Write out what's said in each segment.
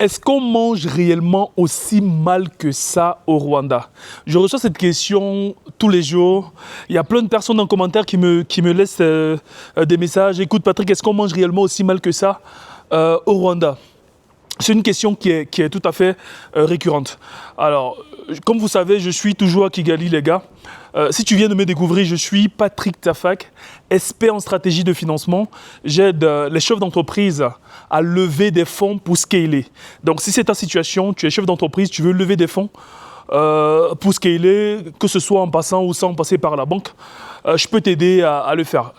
Est-ce qu'on mange réellement aussi mal que ça au Rwanda? Je reçois cette question tous les jours. Il y a plein de personnes en commentaire qui me laissent des messages. Écoute Patrick, est-ce qu'on mange réellement aussi mal que ça au Rwanda? C'est une question qui est tout à fait récurrente. Alors, comme vous savez, je suis toujours à Kigali, les gars. Si tu viens de me découvrir, je suis Patrick Tafak, expert en stratégie de financement. J'aide les chefs d'entreprise à lever des fonds pour scaler. Donc, si c'est ta situation, tu es chef d'entreprise, tu veux lever des fonds pour scaler, que ce soit en passant ou sans passer par la banque, je peux t'aider à le faire.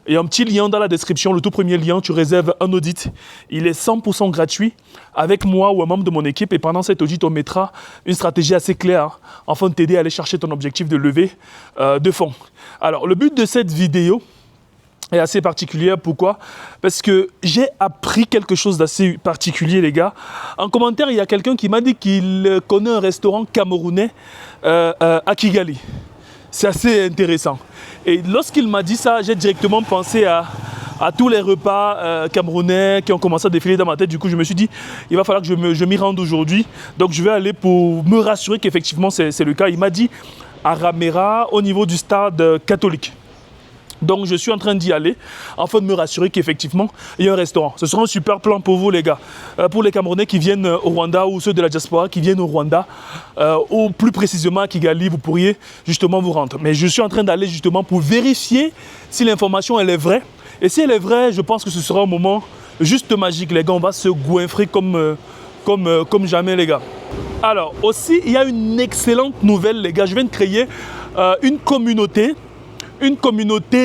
Il y a un petit lien dans la description, le tout premier lien, tu réserves un audit. Il est 100% gratuit avec moi ou un membre de mon équipe. Et pendant cet audit, on mettra une stratégie assez claire afin de t'aider à aller chercher ton objectif de levée de fonds. Alors, le but de cette vidéo est assez particulier. Pourquoi? Parce que j'ai appris quelque chose d'assez particulier, les gars. En commentaire, il y a quelqu'un qui m'a dit qu'il connaît un restaurant camerounais à Kigali. C'est assez intéressant. Et lorsqu'il m'a dit ça, j'ai directement pensé à tous les repas camerounais qui ont commencé à défiler dans ma tête. Du coup, je me suis dit, il va falloir que je m'y rende aujourd'hui. Donc, je vais aller pour me rassurer qu'effectivement, c'est le cas. Il m'a dit à Ramera, au niveau du stade catholique. Donc, je suis en train d'y aller afin de me rassurer qu'effectivement, il y a un restaurant. Ce sera un super plan pour vous, les gars. Pour les Camerounais qui viennent au Rwanda ou ceux de la diaspora qui viennent au Rwanda, ou plus précisément à Kigali, vous pourriez justement vous rendre. Mais je suis en train d'aller justement pour vérifier si l'information elle est vraie. Et si elle est vraie, je pense que ce sera un moment juste magique, les gars. On va se goinfrer comme jamais, les gars. Alors, aussi, il y a une excellente nouvelle, les gars. Je viens de créer une communauté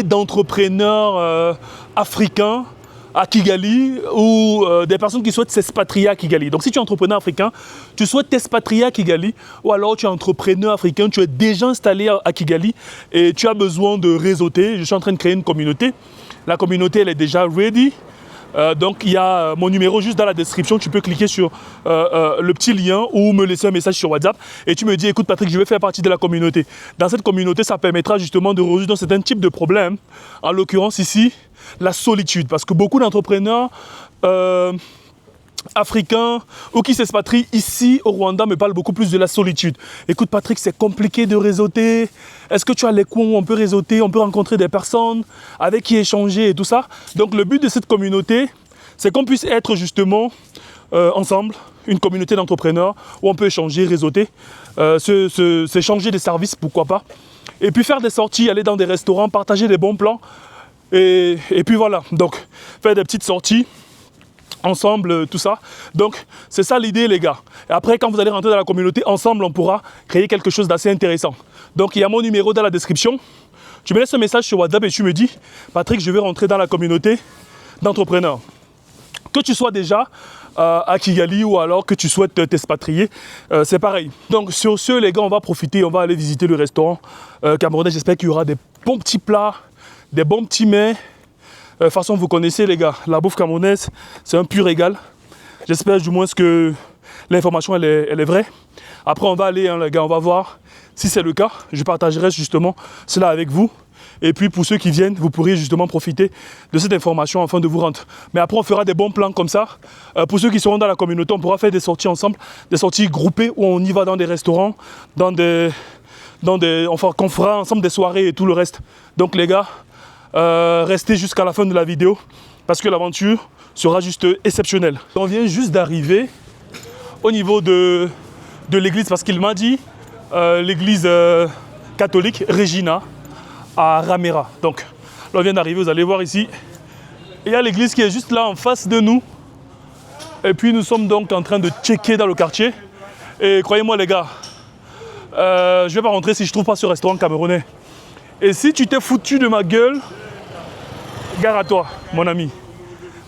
d'entrepreneurs africains à Kigali ou des personnes qui souhaitent s'expatrier à Kigali. Donc si tu es entrepreneur africain, tu souhaites t'expatrier à Kigali ou alors tu es entrepreneur africain, tu es déjà installé à Kigali et tu as besoin de réseauter. Je suis en train de créer une communauté. La communauté, elle est déjà ready. Donc il y a mon numéro juste dans la description, tu peux cliquer sur le petit lien ou me laisser un message sur WhatsApp et tu me dis écoute Patrick, je vais faire partie de la communauté. Dans cette communauté, ça permettra justement de résoudre un certain type de problème, en l'occurrence ici, la solitude, parce que beaucoup d'entrepreneurs africains ou qui s'expatrient ici au Rwanda me parlent beaucoup plus de la solitude. Écoute Patrick, c'est compliqué de réseauter. Est-ce que tu as les coins où on peut réseauter, on peut rencontrer des personnes avec qui échanger et tout ça? Donc le but de cette communauté, c'est qu'on puisse être justement ensemble, une communauté d'entrepreneurs où on peut échanger, réseauter, s'échanger des services, pourquoi pas. Et puis faire des sorties, aller dans des restaurants, partager des bons plans. Et puis voilà, donc faire des petites sorties ensemble, tout ça. Donc, c'est ça l'idée, les gars. Et après, quand vous allez rentrer dans la communauté, ensemble, on pourra créer quelque chose d'assez intéressant. Donc, il y a mon numéro dans la description. Tu me laisses un message sur WhatsApp et tu me dis, Patrick, je vais rentrer dans la communauté d'entrepreneurs. Que tu sois déjà à Kigali ou alors que tu souhaites t'expatrier, c'est pareil. Donc, sur ce, les gars, on va profiter, on va aller visiter le restaurant camerounais. J'espère qu'il y aura des bons petits plats, des bons petits mets. De toute façon, vous connaissez les gars, la bouffe camerounaise, c'est un pur régal. J'espère du moins que l'information elle est vraie. Après, on va aller, hein, les gars, on va voir si c'est le cas. Je partagerai justement cela avec vous. Et puis, pour ceux qui viennent, vous pourrez justement profiter de cette information afin de vous rendre. Mais après, on fera des bons plans comme ça. Pour ceux qui seront dans la communauté, on pourra faire des sorties ensemble, des sorties groupées où on y va dans des restaurants, qu'on fera ensemble des soirées et tout le reste. Donc, les gars, restez jusqu'à la fin de la vidéo parce que l'aventure sera juste exceptionnelle. On vient juste d'arriver au niveau de l'église parce qu'il m'a dit l'église catholique Regina à Ramera. Donc là on vient d'arriver, vous allez voir ici. Il y a l'église qui est juste là en face de nous. Et puis nous sommes donc en train de checker dans le quartier. Et croyez-moi les gars, je ne vais pas rentrer si je ne trouve pas ce restaurant camerounais. Et si tu t'es foutu de ma gueule, gare à toi, mon ami.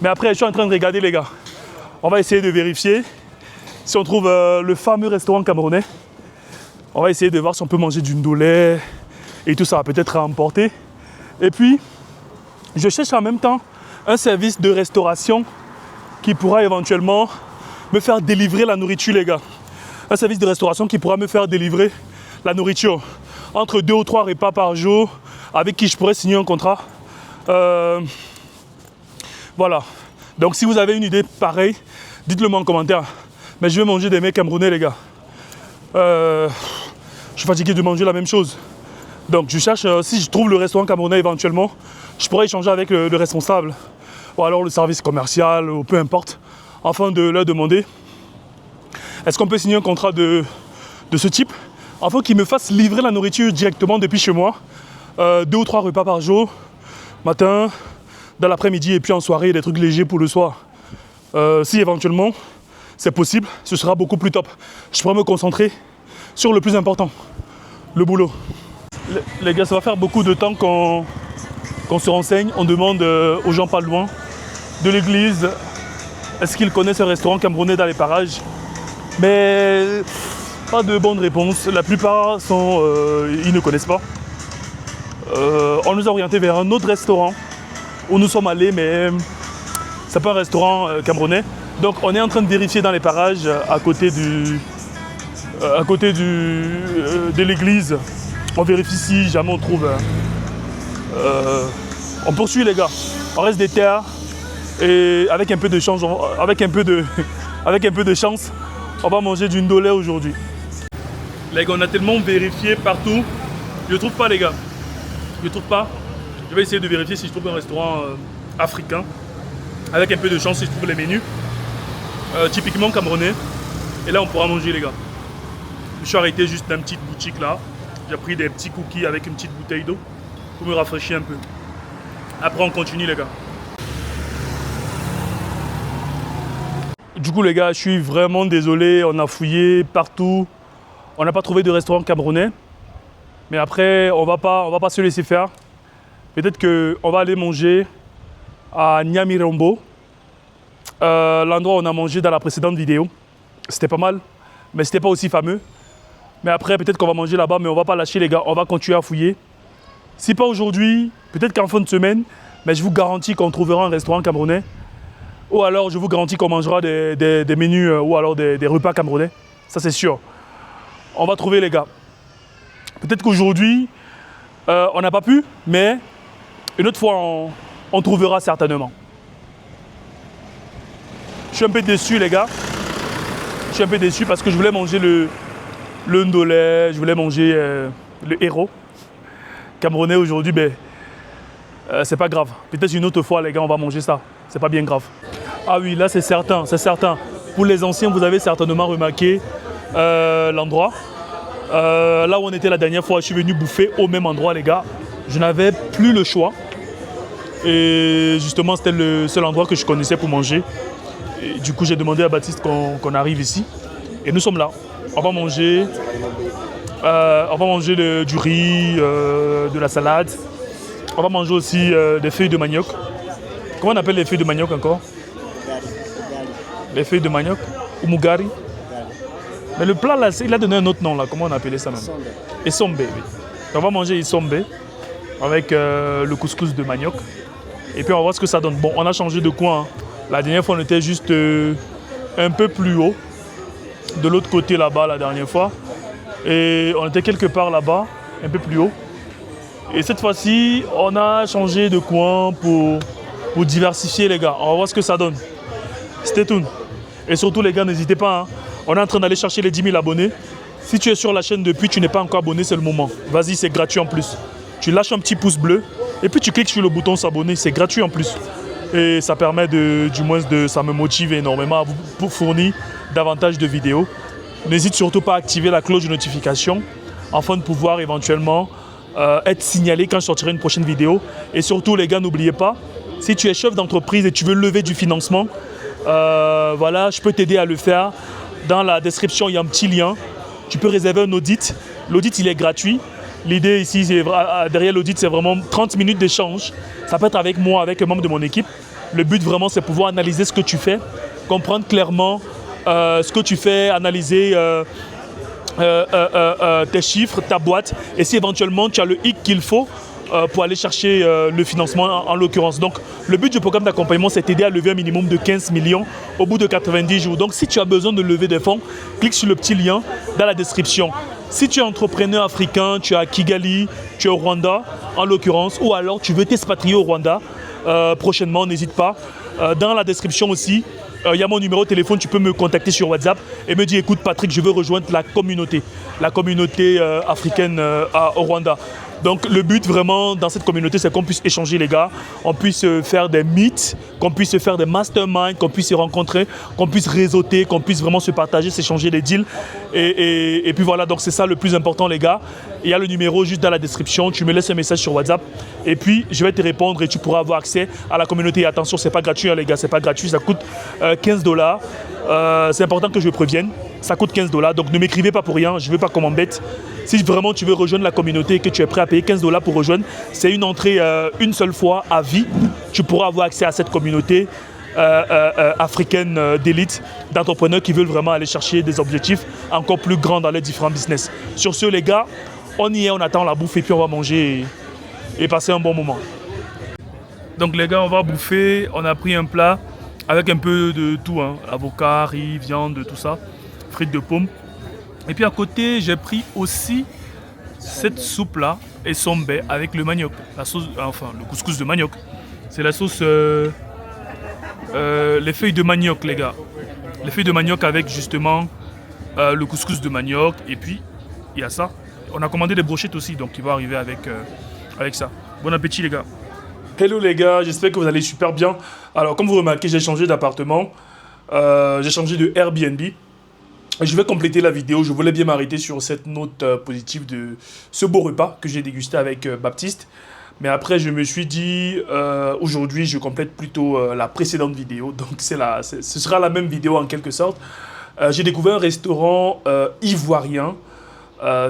Mais après, je suis en train de regarder, les gars. On va essayer de vérifier si on trouve le fameux restaurant camerounais. On va essayer de voir si on peut manger du ndolé et tout ça, peut-être à emporter. Et puis, je cherche en même temps un service de restauration qui pourra éventuellement me faire délivrer la nourriture, les gars. Un service de restauration qui pourra me faire délivrer la nourriture. Entre 2 ou 3 repas par jour, avec qui je pourrais signer un contrat. Voilà. Donc si vous avez une idée pareille, dites-le moi en commentaire. Mais je vais manger des mecs camerounais, les gars. Je suis fatigué de manger la même chose. Donc je cherche, si je trouve le restaurant camerounais éventuellement, je pourrais échanger avec le responsable, ou alors le service commercial, ou peu importe, afin de leur demander est-ce qu'on peut signer un contrat de ce type, afin qu'ils me fassent livrer la nourriture directement depuis chez moi, 2 ou 3 repas par jour, matin, dans l'après-midi et puis en soirée, des trucs légers pour le soir. Si éventuellement c'est possible, ce sera beaucoup plus top. Je pourrais me concentrer sur le plus important, le boulot. Les gars, ça va faire beaucoup de temps qu'on se renseigne, on demande aux gens pas loin de l'église, est-ce qu'ils connaissent un restaurant camerounais dans les parages? Mais pas de bonnes réponses, la plupart sont, ils ne connaissent pas. On nous a orienté vers un autre restaurant où nous sommes allés, mais c'est pas un restaurant camerounais. Donc on est en train de vérifier dans les parages à côté de l'église. On vérifie si jamais on trouve. On poursuit les gars. On reste des terres et avec un peu de chance, avec un peu de chance, on va manger du ndolé aujourd'hui. Les gars, on a tellement vérifié partout. Je ne trouve pas les gars. Je ne trouve pas. Je vais essayer de vérifier si je trouve un restaurant africain. Avec un peu de chance si je trouve les menus. Typiquement camerounais. Et là on pourra manger les gars. Je suis arrêté juste dans une petite boutique là. J'ai pris des petits cookies avec une petite bouteille d'eau pour me rafraîchir un peu. Après on continue les gars. Du coup les gars, je suis vraiment désolé, on a fouillé partout. On n'a pas trouvé de restaurant camerounais. Mais après, on va pas se laisser faire. Peut-être qu'on va aller manger à Nyamirombo. L'endroit où on a mangé dans la précédente vidéo. C'était pas mal, mais c'était pas aussi fameux. Mais après, peut-être qu'on va manger là-bas, mais on va pas lâcher les gars, on va continuer à fouiller. Si pas aujourd'hui, peut-être qu'en fin de semaine, mais je vous garantis qu'on trouvera un restaurant camerounais. Ou alors, je vous garantis qu'on mangera des menus ou alors des repas camerounais. Ça, c'est sûr. On va trouver les gars. Peut-être qu'aujourd'hui, on n'a pas pu, mais une autre fois, on trouvera certainement. Je suis un peu déçu les gars. Je suis un peu déçu parce que je voulais manger le ndolé, je voulais manger le héros camerounais aujourd'hui, mais c'est pas grave. Peut-être une autre fois les gars, on va manger ça. C'est pas bien grave. Ah oui, là c'est certain, c'est certain. Pour les anciens, vous avez certainement remarqué l'endroit. Là où on était la dernière fois, je suis venu bouffer au même endroit les gars. Je n'avais plus le choix. Et justement, c'était le seul endroit que je connaissais pour manger. Et du coup, j'ai demandé à Baptiste qu'on arrive ici. Et nous sommes là. On va manger, du riz, de la salade. On va manger aussi des feuilles de manioc. Comment on appelle les feuilles de manioc encore? Les feuilles de manioc ou mugari. Mais le plat là, il a donné un autre nom là. Comment on appelait ça même? Esombe, oui. On va manger esombe avec le couscous de manioc. Et puis on va voir ce que ça donne. Bon, on a changé de coin. Hein. La dernière fois, on était juste un peu plus haut. De l'autre côté là-bas, la dernière fois. Et on était quelque part là-bas, un peu plus haut. Et cette fois-ci, on a changé de coin pour diversifier les gars. On va voir ce que ça donne. Stay tuned. Et surtout les gars, n'hésitez pas. Hein. On est en train d'aller chercher les 10 000 abonnés. Si tu es sur la chaîne depuis, tu n'es pas encore abonné, c'est le moment. Vas-y, c'est gratuit en plus. Tu lâches un petit pouce bleu et puis tu cliques sur le bouton s'abonner. C'est gratuit en plus. Et ça permet ça me motive énormément à vous fournir davantage de vidéos. N'hésite surtout pas à activer la cloche de notification afin de pouvoir éventuellement être signalé quand je sortirai une prochaine vidéo. Et surtout les gars, n'oubliez pas, si tu es chef d'entreprise et tu veux lever du financement, voilà, je peux t'aider à le faire. Dans la description, il y a un petit lien. Tu peux réserver un audit. L'audit, il est gratuit. L'idée ici, derrière l'audit, c'est vraiment 30 minutes d'échange. Ça peut être avec moi, avec un membre de mon équipe. Le but vraiment, c'est pouvoir analyser ce que tu fais, comprendre clairement ce que tu fais, analyser tes chiffres, ta boîte. Et si éventuellement, tu as le hic qu'il faut pour aller chercher le financement en l'occurrence. Donc, le but du programme d'accompagnement, c'est t'aider à lever un minimum de 15 millions au bout de 90 jours. Donc, si tu as besoin de lever des fonds, clique sur le petit lien dans la description. Si tu es entrepreneur africain, tu es à Kigali, tu es au Rwanda en l'occurrence, ou alors tu veux t'expatrier au Rwanda prochainement, n'hésite pas. Dans la description aussi, il y a mon numéro de téléphone, tu peux me contacter sur WhatsApp et me dire, écoute Patrick, je veux rejoindre la communauté africaine au Rwanda. Donc le but vraiment dans cette communauté, c'est qu'on puisse échanger les gars, on puisse faire des meets, qu'on puisse faire des masterminds, qu'on puisse se rencontrer, qu'on puisse réseauter, qu'on puisse vraiment se partager, s'échanger des deals. Et puis voilà, donc c'est ça le plus important les gars. Il y a le numéro juste dans la description, tu me laisses un message sur WhatsApp et puis je vais te répondre et tu pourras avoir accès à la communauté. Et attention, c'est pas gratuit hein, les gars, c'est pas gratuit, ça coûte 15 $. C'est important que je prévienne, ça coûte 15 $, donc ne m'écrivez pas pour rien, je ne veux pas qu'on m'embête. Si vraiment tu veux rejoindre la communauté et que tu es prêt à payer 15 $ pour rejoindre, c'est une entrée une seule fois à vie. Tu pourras avoir accès à cette communauté africaine d'élite, d'entrepreneurs qui veulent vraiment aller chercher des objectifs encore plus grands dans les différents business. Sur ce les gars, on y est, on attend la bouffe et puis on va manger et passer un bon moment. Donc les gars, on va bouffer, on a pris un plat avec un peu de tout, hein. Avocat, riz, viande, tout ça, frites de pommes. Et puis à côté, j'ai pris aussi cette soupe-là, et sombe avec le manioc, la sauce, enfin le couscous de manioc. C'est la sauce, les feuilles de manioc, les gars. Les feuilles de manioc avec justement le couscous de manioc. Et puis, il y a ça. On a commandé des brochettes aussi, donc il va arriver avec ça. Bon appétit, les gars. Hello les gars, j'espère que vous allez super bien. Alors, comme vous remarquez, j'ai changé d'appartement. J'ai changé de Airbnb. Je vais compléter la vidéo. Je voulais bien m'arrêter sur cette note positive de ce beau repas que j'ai dégusté avec Baptiste. Mais après, je me suis dit, aujourd'hui, je complète plutôt la précédente vidéo. Donc, ce sera la même vidéo en quelque sorte. J'ai découvert un restaurant ivoirien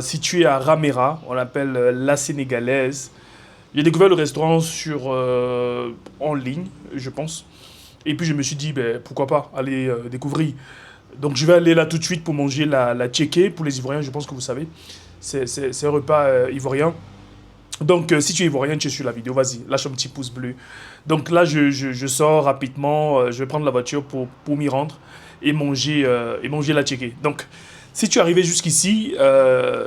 situé à Ramera. On l'appelle La Sénégalaise. J'ai découvert le restaurant en ligne, je pense. Et puis, je me suis dit, ben, pourquoi pas aller découvrir. Donc je vais aller là tout de suite pour manger la tchéké. Pour les Ivoiriens, je pense que vous savez. C'est un repas ivoirien. Donc si tu es Ivoirien, tu es sur la vidéo, vas-y, lâche un petit pouce bleu. Donc là, je sors rapidement. Je vais prendre la voiture pour m'y rendre et manger la tchéké. Donc si tu es arrivé jusqu'ici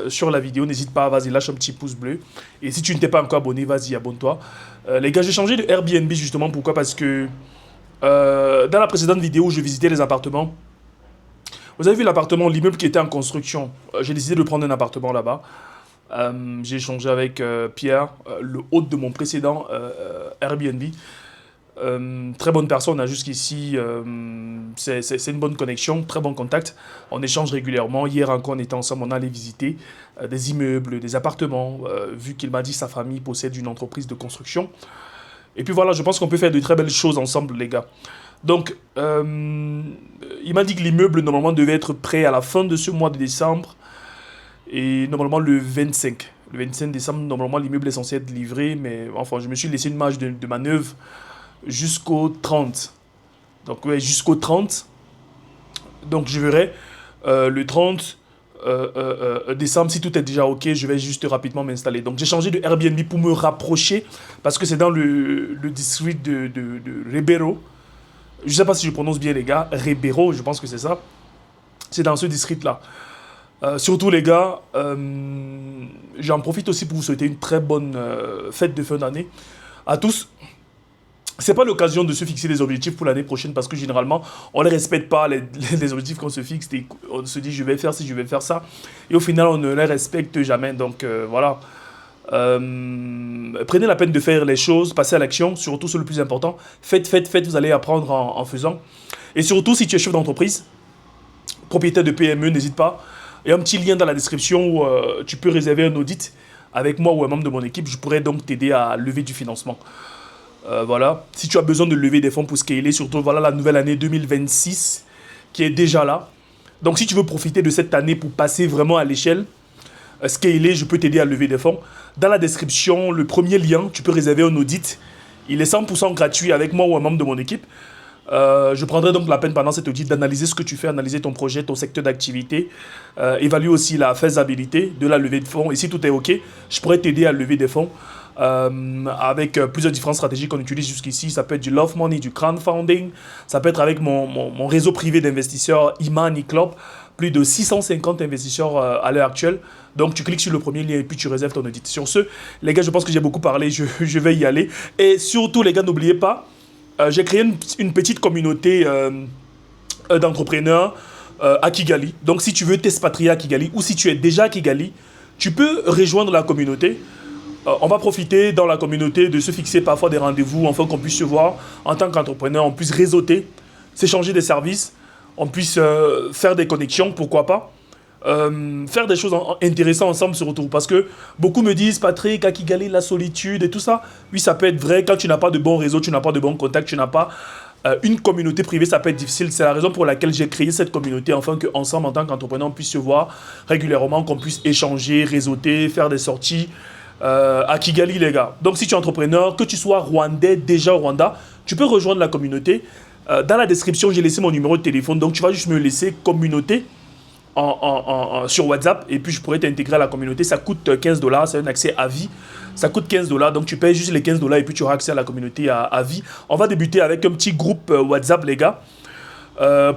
sur la vidéo, n'hésite pas, vas-y, lâche un petit pouce bleu. Et si tu ne t'es pas encore abonné, vas-y, abonne-toi. Les gars, j'ai changé de Airbnb justement. Pourquoi? Parce que dans la précédente vidéo où je visitais les appartements, vous avez vu l'appartement, l'immeuble qui était en construction. J'ai décidé de prendre un appartement là-bas. J'ai échangé avec Pierre, le hôte de mon précédent Airbnb. Très bonne personne, jusqu'ici, c'est une bonne connexion, très bon contact. On échange régulièrement. Hier encore, on était ensemble, on allait visiter des immeubles, des appartements, vu qu'il m'a dit que sa famille possède une entreprise de construction. Et puis voilà, je pense qu'on peut faire de très belles choses ensemble, les gars. Donc, il m'a dit que l'immeuble, normalement, devait être prêt à la fin de ce mois de décembre. Et normalement, le 25. Le 25 décembre, normalement, l'immeuble est censé être livré. Mais enfin, je me suis laissé une marge de manœuvre jusqu'au 30. Donc, ouais, jusqu'au 30. Donc, je verrai le 30 décembre, si tout est déjà OK, je vais juste rapidement m'installer. Donc, j'ai changé de Airbnb pour me rapprocher. Parce que c'est dans le district de Ribeiro. Je ne sais pas si je prononce bien les gars, Ribeiro, je pense que c'est ça. C'est dans ce district-là. Surtout les gars, j'en profite aussi pour vous souhaiter une très bonne fête de fin d'année à tous. Ce n'est pas l'occasion de se fixer des objectifs pour l'année prochaine parce que généralement, on ne respecte pas les objectifs qu'on se fixe. On se dit je vais faire ci, je vais faire ça. Et au final, on ne les respecte jamais. Donc voilà. Prenez la peine de faire les choses, passez à l'action, surtout c'est le plus important. Faites, vous allez apprendre en faisant. Et surtout, si tu es chef d'entreprise, propriétaire de PME, n'hésite pas. Il y a un petit lien dans la description où tu peux réserver un audit avec moi ou un membre de mon équipe. Je pourrais donc t'aider à lever du financement. Voilà. Si tu as besoin de lever des fonds pour scaler, surtout voilà la nouvelle année 2026 qui est déjà là. Donc si tu veux profiter de cette année pour passer vraiment à l'échelle, scaler, je peux t'aider à lever des fonds. Dans la description, le premier lien, tu peux réserver un audit. Il est 100% gratuit avec moi ou un membre de mon équipe. Je prendrai donc la peine pendant cet audit d'analyser ce que tu fais, analyser ton projet, ton secteur d'activité, évaluer aussi la faisabilité de la levée de fonds. Et si tout est OK, je pourrais t'aider à lever des fonds avec plusieurs différentes stratégies qu'on utilise jusqu'ici. Ça peut être du love money, du crowdfunding. Ça peut être avec mon réseau privé d'investisseurs Imani Club. Plus de 650 investisseurs à l'heure actuelle. Donc, tu cliques sur le premier lien et puis tu réserves ton audit. Sur ce, les gars, je pense que j'ai beaucoup parlé. Je vais y aller. Et surtout, les gars, n'oubliez pas, j'ai créé une petite communauté d'entrepreneurs à Kigali. Donc si tu veux t'expatrier à Kigali ou si tu es déjà à Kigali, tu peux rejoindre la communauté. On va profiter dans la communauté de se fixer parfois des rendez-vous afin qu'on puisse se voir en tant qu'entrepreneur, on puisse réseauter, s'échanger des services, on puisse faire des connexions, pourquoi pas. Faire des choses intéressantes ensemble surtout. Parce que beaucoup me disent, Patrick, à Kigali, la solitude et tout ça. Oui, ça peut être vrai quand tu n'as pas de bons réseaux, tu n'as pas de bons contacts, tu n'as pas une communauté privée, ça peut être difficile. C'est la raison pour laquelle j'ai créé cette communauté, afin qu'ensemble, en tant qu'entrepreneur, on puisse se voir régulièrement, qu'on puisse échanger, réseauter, faire des sorties à Kigali, les gars. Donc, si tu es entrepreneur, que tu sois rwandais, déjà au Rwanda, tu peux rejoindre la communauté. Dans la description, j'ai laissé mon numéro de téléphone, donc tu vas juste me laisser communauté sur WhatsApp et puis je pourrais t'intégrer à la communauté. Ça coûte $15, c'est un accès à vie. Ça coûte $15, donc tu payes juste les $15 et puis tu auras accès à la communauté à vie. On va débuter avec un petit groupe WhatsApp, les gars.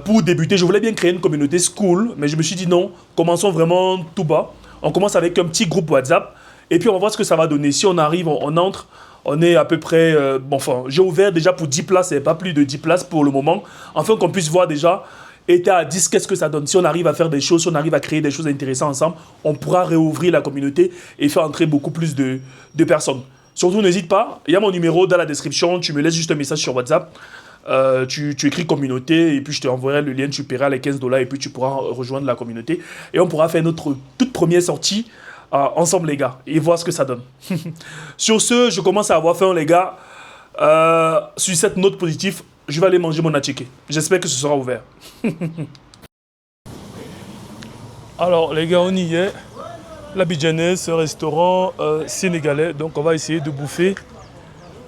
Pour débuter, je voulais bien créer une communauté school, mais je me suis dit non, commençons vraiment tout bas. On commence avec un petit groupe WhatsApp et puis on va voir ce que ça va donner. Si on arrive, on entre, on est à peu près... bon, enfin, j'ai ouvert déjà pour 10 places et pas plus de 10 places pour le moment, afin qu'on puisse voir déjà... Et à 10, qu'est-ce que ça donne? Si on arrive à faire des choses, si on arrive à créer des choses intéressantes ensemble, on pourra réouvrir la communauté et faire entrer beaucoup plus de personnes. Surtout, n'hésite pas, il y a mon numéro dans la description, tu me laisses juste un message sur WhatsApp, tu écris communauté et puis je te enverrai le lien, tu paieras les $15 et puis tu pourras rejoindre la communauté. Et on pourra faire notre toute première sortie ensemble, les gars, et voir ce que ça donne. Sur ce, je commence à avoir faim, les gars. Sur cette note positive, je vais aller manger mon attiqué. J'espère que ce sera ouvert. Alors les gars, on y est. L'Abidjanais, ce restaurant sénégalais. Donc on va essayer de bouffer.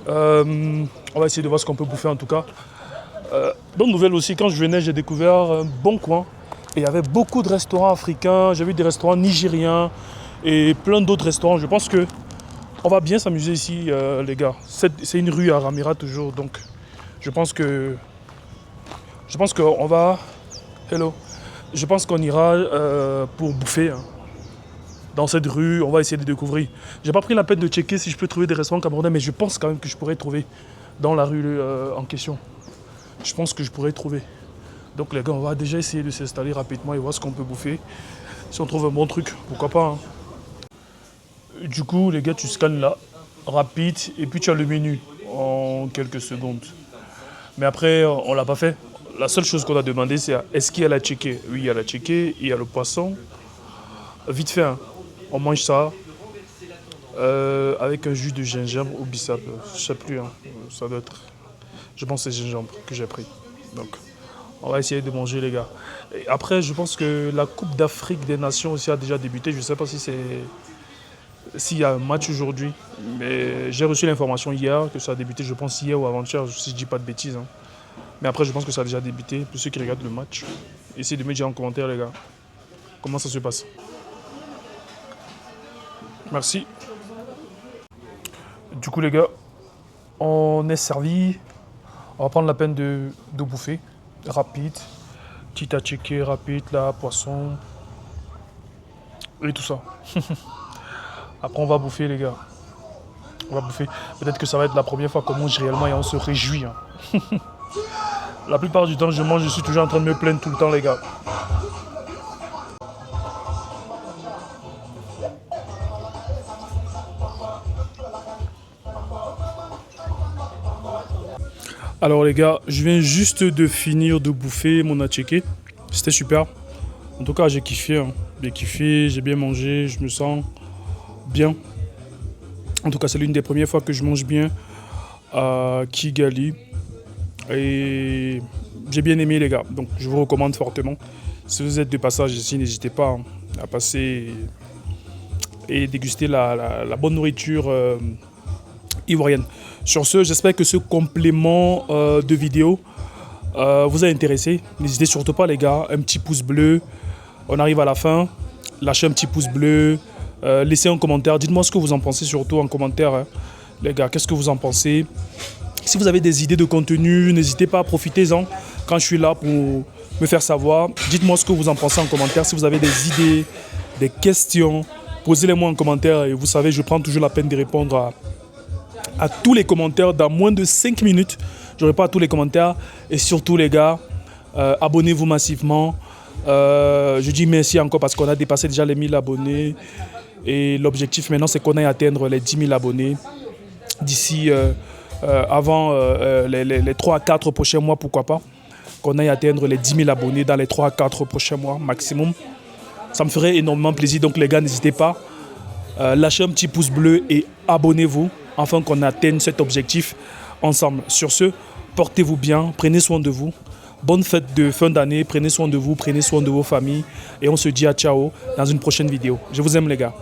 On va essayer de voir ce qu'on peut bouffer en tout cas. Bonne nouvelle aussi, quand je venais, j'ai découvert un bon coin. Et il y avait beaucoup de restaurants africains. J'ai vu des restaurants nigériens et plein d'autres restaurants. Je pense que on va bien s'amuser ici, les gars. C'est une rue à Ramira toujours, donc je pense qu'on va... Hello. Je pense qu'on ira pour bouffer hein. Dans cette rue. On va essayer de découvrir. J'ai pas pris la peine de checker si je peux trouver des restaurants camerounais, mais je pense quand même que je pourrais trouver dans la rue en question. Je pense que je pourrais trouver. Donc les gars, on va déjà essayer de s'installer rapidement et voir ce qu'on peut bouffer. Si on trouve un bon truc, pourquoi pas hein. Du coup, les gars, tu scannes là, rapide, et puis tu as le menu en quelques secondes. Mais après, on l'a pas fait. La seule chose qu'on a demandé, c'est est-ce qu'il y a la tchéké? Oui, il y a la tchéké, il y a le poisson. Vite fait, hein. On mange ça avec un jus de gingembre ou bissap. Je sais plus, hein. Ça doit être... Je pense que c'est gingembre que j'ai pris. Donc, on va essayer de manger, les gars. Et après, je pense que la Coupe d'Afrique des Nations aussi a déjà débuté. Je ne sais pas si c'est... S'il y a un match aujourd'hui, mais j'ai reçu l'information hier que ça a débuté, je pense hier ou avant-hier, si je ne dis pas de bêtises. Hein. Mais après, je pense que ça a déjà débuté, pour ceux qui regardent le match. Essayez de me dire en commentaire, les gars, comment ça se passe. Merci. Du coup, les gars, on est servi. On va prendre la peine de bouffer. Rapide. Petit à checker, rapide, là, poisson. Et tout ça. Après, on va bouffer, les gars. On va bouffer. Peut-être que ça va être la première fois qu'on mange réellement et on se réjouit. Hein. La plupart du temps, je mange, je suis toujours en train de me plaindre tout le temps, les gars. Alors, les gars, je viens juste de finir de bouffer mon attiqué. C'était super. En tout cas, j'ai kiffé. Hein. J'ai kiffé, j'ai bien mangé, je me sens... bien. En tout cas, c'est l'une des premières fois que je mange bien à Kigali. Et j'ai bien aimé, les gars. Donc, je vous recommande fortement. Si vous êtes de passage ici, n'hésitez pas hein, à passer et déguster la bonne nourriture ivoirienne. Sur ce, j'espère que ce complément de vidéo vous a intéressé. N'hésitez surtout pas, les gars. Un petit pouce bleu. On arrive à la fin. Lâchez un petit pouce bleu. Laissez un commentaire, dites-moi ce que vous en pensez surtout en commentaire, hein. Les gars, qu'est-ce que vous en pensez? Si vous avez des idées de contenu, n'hésitez pas à profiter-en quand je suis là pour me faire savoir. Dites-moi ce que vous en pensez en commentaire. Si vous avez des idées, des questions, posez-les-moi en commentaire et vous savez, je prends toujours la peine de répondre à tous les commentaires dans moins de 5 minutes. Je réponds à tous les commentaires et surtout les gars, Abonnez-vous massivement. Je dis merci encore parce qu'on a dépassé déjà les 1000 abonnés. Et l'objectif maintenant, c'est qu'on aille atteindre les 10 000 abonnés d'ici avant les 3 à 4 prochains mois, pourquoi pas. Qu'on aille atteindre les 10 000 abonnés dans les 3 à 4 prochains mois maximum. Ça me ferait énormément plaisir. Donc les gars, n'hésitez pas. Lâchez un petit pouce bleu et abonnez-vous afin qu'on atteigne cet objectif ensemble. Sur ce, portez-vous bien, prenez soin de vous. Bonne fête de fin d'année, prenez soin de vous, prenez soin de vos familles. Et on se dit à ciao dans une prochaine vidéo. Je vous aime les gars.